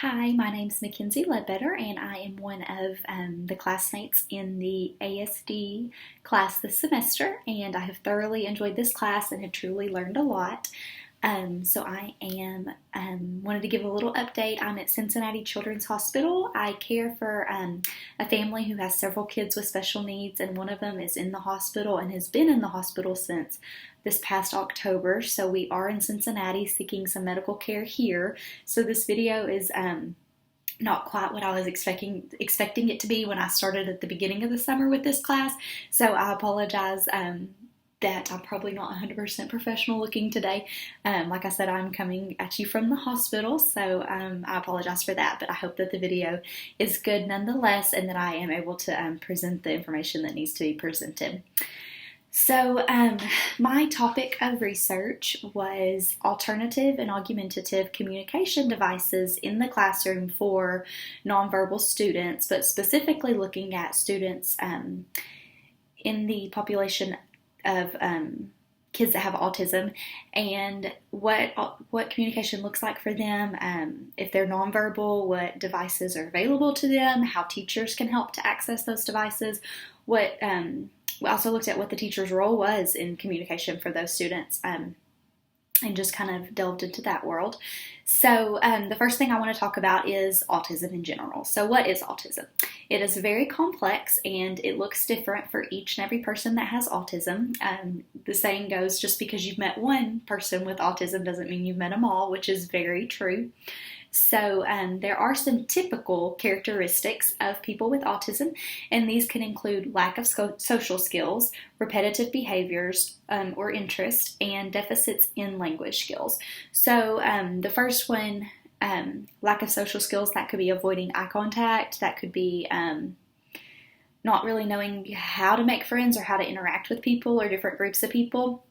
Hi, my name's Mackenzie Ledbetter, and I am one of the classmates in the ASD class this semester, and I have thoroughly enjoyed this class and have truly learned a lot. So I am wanted to give a little update. I'm at Cincinnati Children's Hospital. I care for a family who has several kids with special needs, and one of them is in the hospital and has been in the hospital since this past October. So we are in Cincinnati seeking some medical care here. So this video is not quite what I was expecting it to be when I started at the beginning of the summer with this class. So I apologize that I'm probably not 100% professional looking today. Like I said, I'm coming at you from the hospital, so I apologize for that, but I hope that the video is good nonetheless and that I am able to present the information that needs to be presented. So my topic of research was alternative and augmentative communication devices in the classroom for nonverbal students, but specifically looking at students in the population of kids that have autism and what communication looks like for them, if they're nonverbal, what devices are available to them, how teachers can help to access those devices, we also looked at what the teacher's role was in communication for those students, and just kind of delved into that world. So the first thing I want to talk about is autism in general. So what is autism? It is very complex and it looks different for each and every person that has autism. The saying goes, just because you've met one person with autism doesn't mean you've met them all, which is very true. So there are some typical characteristics of people with autism, and these can include lack of social skills, repetitive behaviors or interest, and deficits in language skills. So the first one, lack of social skills, that could be avoiding eye contact, that could be not really knowing how to make friends or how to interact with people or different groups of people.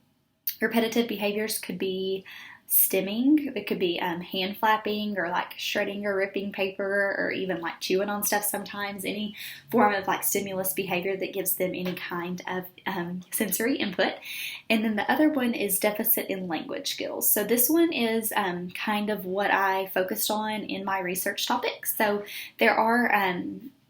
Repetitive behaviors could be stimming, it could be hand flapping or like shredding or ripping paper or even like chewing on stuff sometimes, any form of like stimulus behavior that gives them any kind of sensory input. And then the other one is deficit in language skills. So this one is kind of what I focused on in my research topic. So there are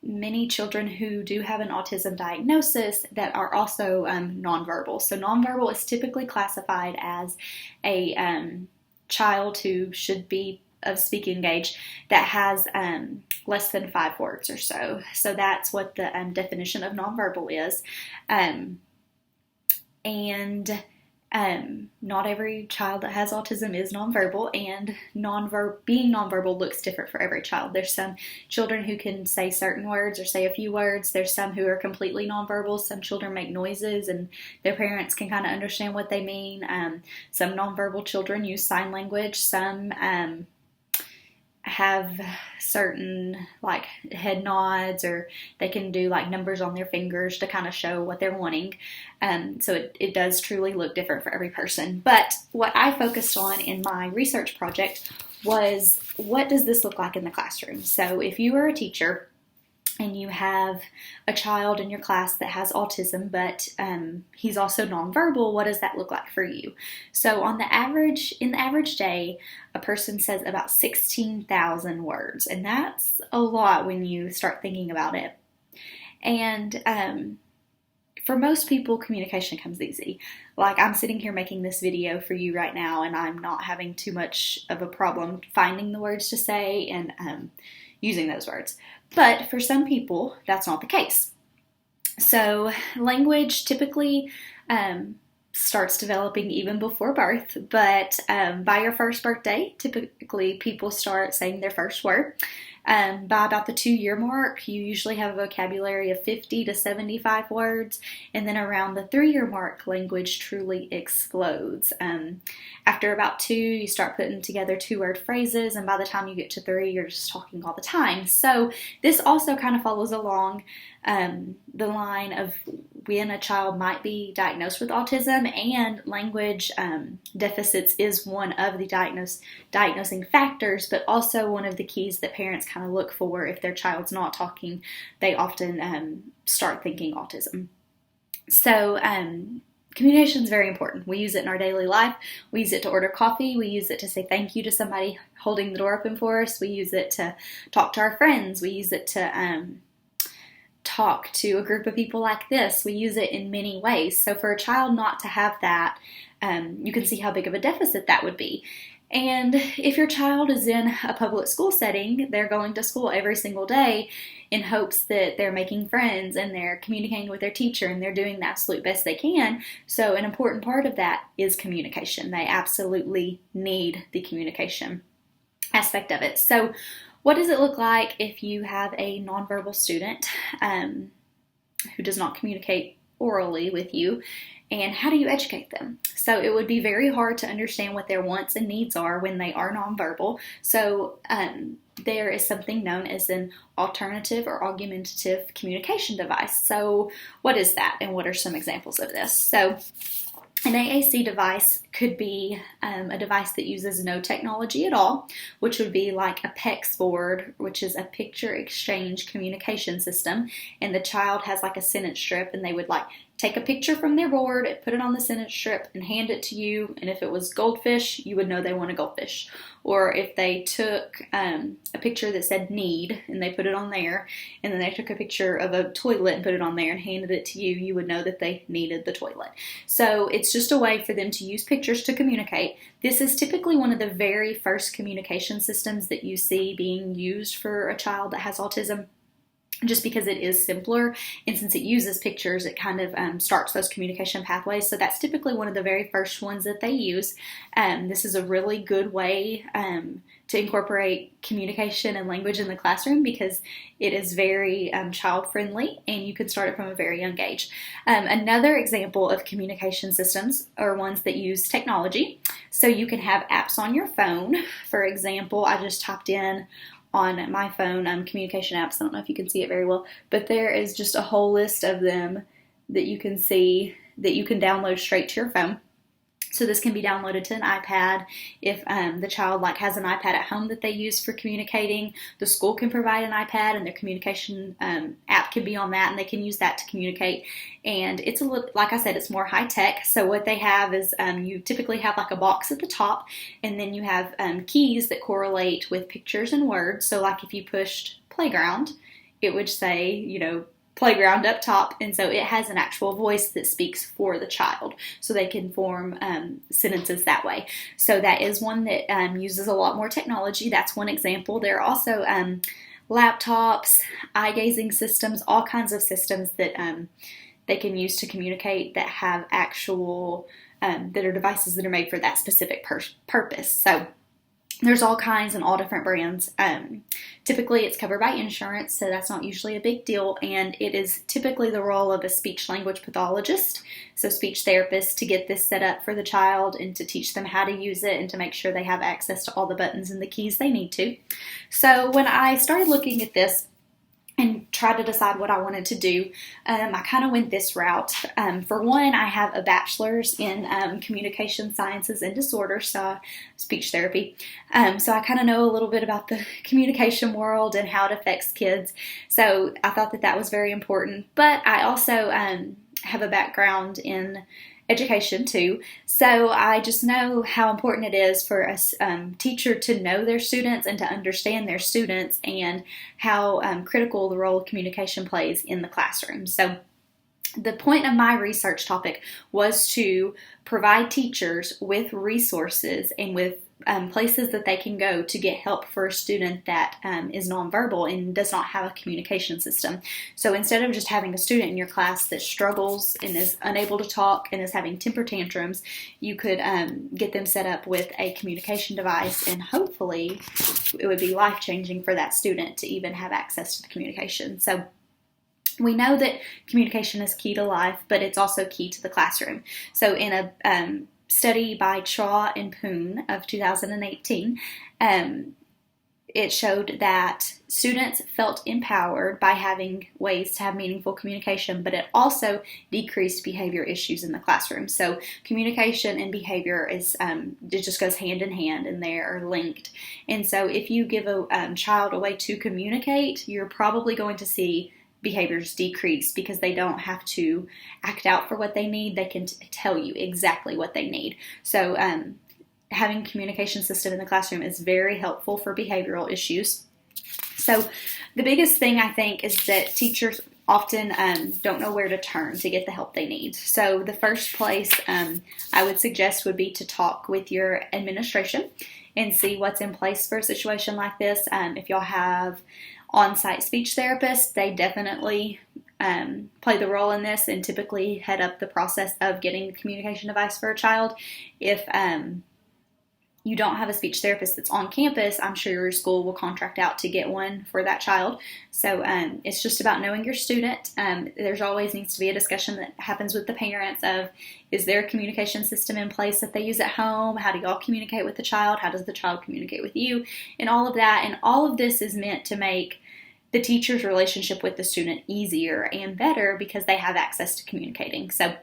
many children who do have an autism diagnosis that are also nonverbal. So nonverbal is typically classified as a child who should be of speaking age that has less than 5 words or so. So that's what the definition of nonverbal is. Not every child that has autism is nonverbal, and being nonverbal looks different for every child. There's some children who can say certain words or say a few words. There's some who are completely nonverbal. Some children make noises and their parents can kind of understand what they mean. Some nonverbal children use sign language. Some have certain like head nods, or they can do like numbers on their fingers to kind of show what they're wanting. So it does truly look different for every person. But what I focused on in my research project was, what does this look like in the classroom? So if you are a teacher and you have a child in your class that has autism, but he's also nonverbal, what does that look like for you? So in the average day, a person says about 16,000 words, and that's a lot when you start thinking about it. And for most people, communication comes easy. Like, I'm sitting here making this video for you right now, and I'm not having too much of a problem finding the words to say and using those words. But for some people, that's not the case. So language typically starts developing even before birth, but by your first birthday, typically people start saying their first word. By about the 2-year mark, you usually have a vocabulary of 50 to 75 words, and then around the 3-year mark, language truly explodes. After about 2, you start putting together 2-word phrases, and by the time you get to 3, you're just talking all the time. So this also kind of follows along the line of when a child might be diagnosed with autism, and language deficits is one of the diagnosing factors, but also one of the keys that parents kind of look for. If their child's not talking, they often start thinking autism. So Communication is very important. We use it in our daily life. We use it to order coffee. We use it to say thank you to somebody holding the door open for us. We use it to talk to our friends. We use it to talk to a group of people like this. We use it in many ways. So for a child not to have that, you can see how big of a deficit that would be. And if your child is in a public school setting, they're going to school every single day in hopes that they're making friends and they're communicating with their teacher and they're doing the absolute best they can. So an important part of that is communication. They absolutely need the communication aspect of it. So what does it look like if you have a nonverbal student who does not communicate orally with you? And how do you educate them? So it would be very hard to understand what their wants and needs are when they are nonverbal. So there is something known as an alternative or augmentative communication device. So what is that, and what are some examples of this? So an AAC device could be a device that uses no technology at all, which would be like a PEX board, which is a picture exchange communication system. And the child has like a sentence strip, and they would like take a picture from their board, put it on the sentence strip, and hand it to you. And if it was goldfish, you would know they want a goldfish. Or if they took a picture that said need, and they put it on there, and then they took a picture of a toilet and put it on there and handed it to you, you would know that they needed the toilet. So it's just a way for them to use pictures to communicate. This is typically one of the very first communication systems that you see being used for a child that has autism, just because it is simpler, and since it uses pictures, it kind of starts those communication pathways. So that's typically one of the very first ones that they use. This is a really good way to incorporate communication and language in the classroom because it is very child-friendly, and you can start it from a very young age. Another example of communication systems are ones that use technology. So you can have apps on your phone. For example, I just typed in on my phone, communication apps. I don't know if you can see it very well, but there is just a whole list of them that you can see that you can download straight to your phone. So this can be downloaded to an iPad. If the child has an iPad at home that they use for communicating, the school can provide an iPad, and their communication app can be on that, and they can use that to communicate. And it's a little, like I said, it's more high tech. So what they have is you typically have like a box at the top, and then you have keys that correlate with pictures and words. So like if you pushed playground, it would say, playground up top, and so it has an actual voice that speaks for the child, so they can form sentences that way. So that is one that uses a lot more technology. That's one example. There are also laptops, eye-gazing systems, all kinds of systems that they can use to communicate that have actual, that are devices that are made for that specific purpose. So there's all kinds and all different brands. Typically it's covered by insurance, so that's not usually a big deal, and it is typically the role of a speech language pathologist, so speech therapist, to get this set up for the child and to teach them how to use it and to make sure they have access to all the buttons and the keys they need to. So when I started looking at this and tried to decide what I wanted to do, I kind of went this route. For one, I have a bachelor's in communication sciences and disorders, so speech therapy. So I kind of know a little bit about the communication world and how it affects kids. So I thought that that was very important. But I also have a background in education too, so I just know how important it is for a teacher to know their students and to understand their students, and how critical the role of communication plays in the classroom. So the point of my research topic was to provide teachers with resources and with places that they can go to get help for a student that is nonverbal and does not have a communication system. So instead of just having a student in your class that struggles and is unable to talk and is having temper tantrums, you could get them set up with a communication device, and hopefully it would be life-changing for that student to even have access to the communication. So we know that communication is key to life, but it's also key to the classroom. So in a study by Chaw and Poon of 2018, it showed that students felt empowered by having ways to have meaningful communication, but it also decreased behavior issues in the classroom. So communication and behavior is it just goes hand in hand, and they are linked. And so if you give a child a way to communicate, you're probably going to see behaviors decrease because they don't have to act out for what they need. They can tell you exactly what they need. So having a communication system in the classroom is very helpful for behavioral issues. So the biggest thing I think is that teachers often don't know where to turn to get the help they need. So the first place I would suggest would be to talk with your administration and see what's in place for a situation like this. If y'all have on-site speech therapists, they definitely play the role in this and typically head up the process of getting a communication device for a child. If you don't have a speech therapist that's on campus, I'm sure your school will contract out to get one for that child. So it's just about knowing your student. There's always needs to be a discussion that happens with the parents of, is there a communication system in place that they use at home? How do y'all communicate with the child? How does the child communicate with you? And all of that. And all of this is meant to make the teacher's relationship with the student easier and better because they have access to communicating. So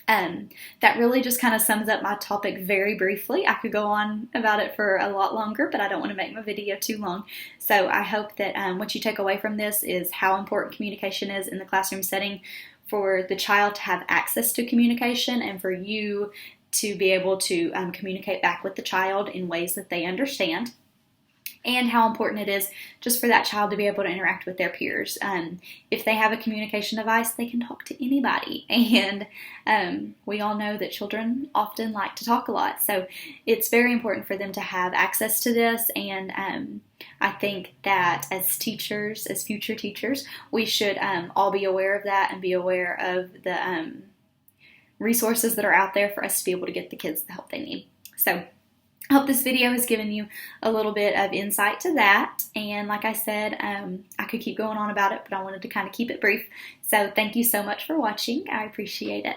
that really just kind of sums up my topic very briefly. I could go on about it for a lot longer, but I don't want to make my video too long. So I hope that what you take away from this is how important communication is in the classroom setting for the child to have access to communication and for you to be able to communicate back with the child in ways that they understand. And how important it is just for that child to be able to interact with their peers. If they have a communication device, they can talk to anybody. And we all know that children often like to talk a lot. So it's very important for them to have access to this. And I think that as teachers, as future teachers, we should all be aware of that and be aware of the resources that are out there for us to be able to get the kids the help they need. So I hope this video has given you a little bit of insight to that. And like I said, I could keep going on about it, but I wanted to kind of keep it brief. So thank you so much for watching. I appreciate it.